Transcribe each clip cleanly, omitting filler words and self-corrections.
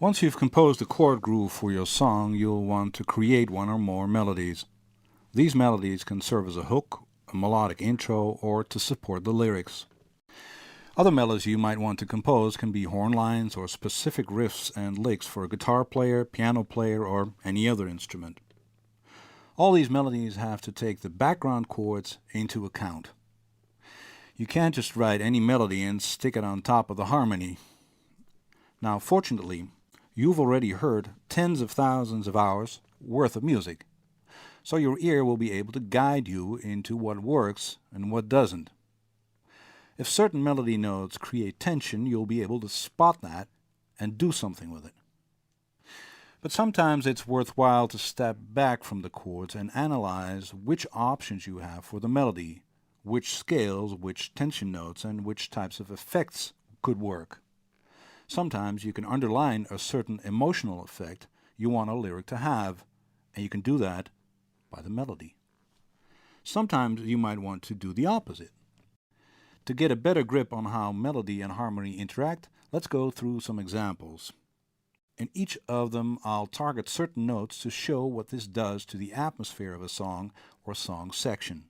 Once you've composed a chord groove for your song, you'll want to create one or more melodies. These melodies can serve as a hook, a melodic intro, or to support the lyrics. Other melodies you might want to compose can be horn lines or specific riffs and licks for a guitar player, piano player, or any other instrument. All these melodies have to take the background chords into account. You can't just write any melody and stick it on top of the harmony. Now, fortunately, you've already heard tens of thousands of hours worth of music, so your ear will be able to guide you into what works and what doesn't. If certain melody notes create tension, you'll be able to spot that and do something with it. But sometimes it's worthwhile to step back from the chords and analyze which options you have for the melody, which scales, which tension notes, and which types of effects could work. Sometimes you can underline a certain emotional effect you want a lyric to have, and you can do that by the melody. Sometimes you might want to do the opposite. To get a better grip on how melody and harmony interact, let's go through some examples. In each of them, I'll target certain notes to show what this does to the atmosphere of a song or song section.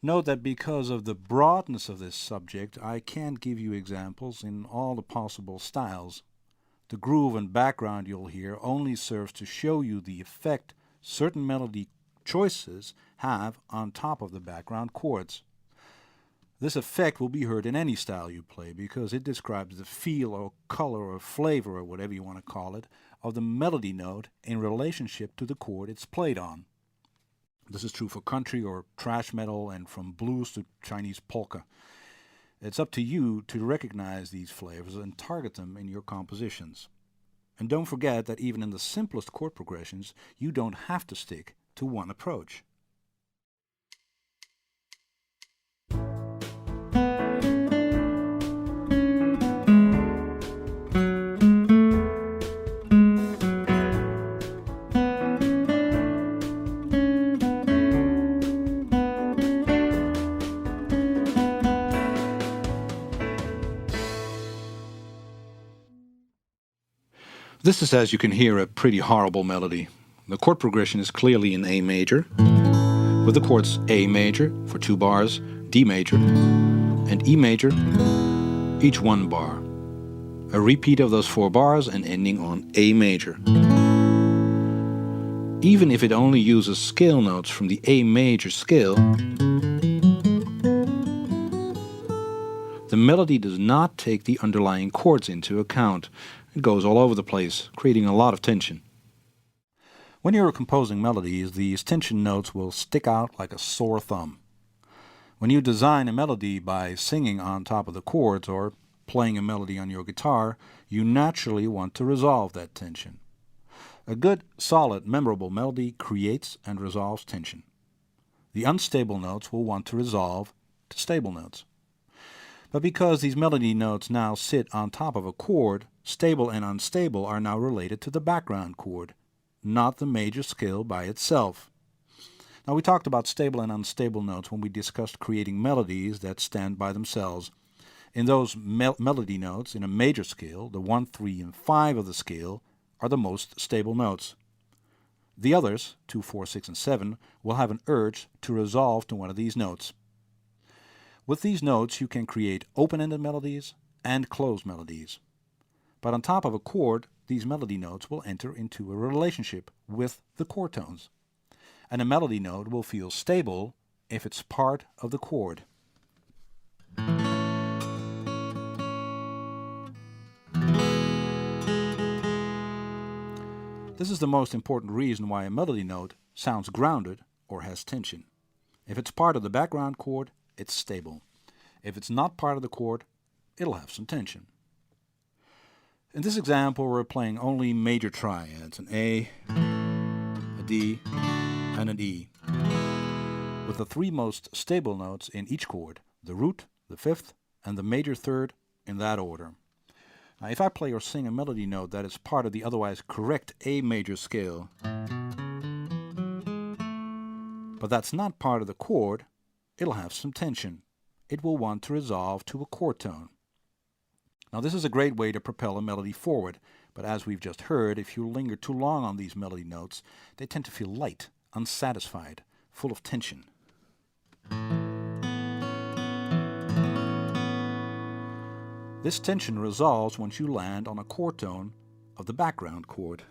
Note that because of the broadness of this subject, I can't give you examples in all the possible styles. The groove and background you'll hear only serves to show you the effect certain melody choices have on top of the background chords. This effect will be heard in any style you play because it describes the feel or color or flavor or whatever you want to call it of the melody note in relationship to the chord it's played on. This is true for country or thrash metal and from blues to Chinese polka. It's up to you to recognize these flavors and target them in your compositions. And don't forget that even in the simplest chord progressions, you don't have to stick to one approach. This is, as you can hear, a pretty horrible melody. The chord progression is clearly in A major, with the chords A major for 2 bars, D major, and E major, each 1 bar. A repeat of those 4 bars and ending on A major. Even if it only uses scale notes from the A major scale, the melody does not take the underlying chords into account. It goes all over the place, creating a lot of tension. When you're composing melodies, these tension notes will stick out like a sore thumb. When you design a melody by singing on top of the chords or playing a melody on your guitar, you naturally want to resolve that tension. A good, solid, memorable melody creates and resolves tension. The unstable notes will want to resolve to stable notes. But because these melody notes now sit on top of a chord, stable and unstable are now related to the background chord, not the major scale by itself. Now, we talked about stable and unstable notes when we discussed creating melodies that stand by themselves. In those melody notes in a major scale, the 1, 3, and 5 of the scale are the most stable notes. The others, 2, 4, 6, and 7, will have an urge to resolve to one of these notes. With these notes, you can create open-ended melodies and closed melodies. But on top of a chord, these melody notes will enter into a relationship with the chord tones. And a melody note will feel stable if it's part of the chord. This is the most important reason why a melody note sounds grounded or has tension. If it's part of the background chord, it's stable. If it's not part of the chord, it'll have some tension. In this example, we're playing only major triads, an A, a D, and an E, with the 3 most stable notes in each chord, the root, the 5th, and the major 3rd in that order. Now, if I play or sing a melody note that is part of the otherwise correct A major scale, but that's not part of the chord, it'll have some tension. It will want to resolve to a chord tone. Now, this is a great way to propel a melody forward, But as we've just heard, if you linger too long on these melody notes, they tend to feel light, unsatisfied, full of tension. This tension resolves once you land on a chord tone of the background chord.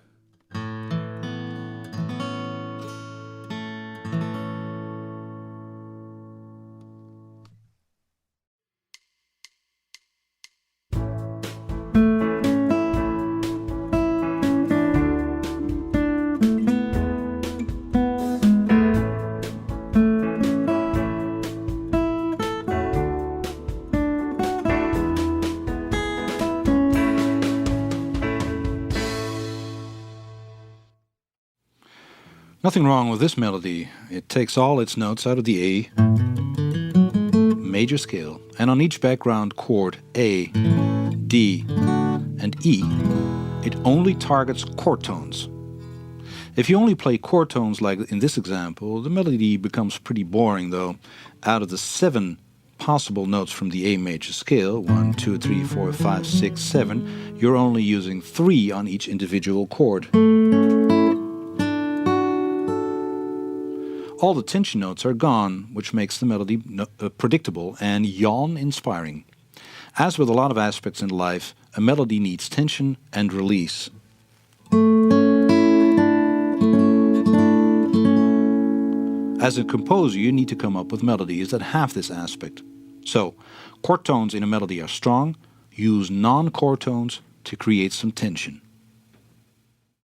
Nothing wrong with this melody. It takes all its notes out of the A major scale, and on each background chord A, D, and E, it only targets chord tones. If you only play chord tones like in this example, the melody becomes pretty boring though. Out of the 7 possible notes from the A major scale, 1, 2, 3, 4, 5, 6, 7, you're only using 3 on each individual chord. All the tension notes are gone, which makes the melody predictable and yawn-inspiring. As with a lot of aspects in life, a melody needs tension and release. As a composer, you need to come up with melodies that have this aspect. So, chord tones in a melody are strong. Use non-chord tones to create some tension.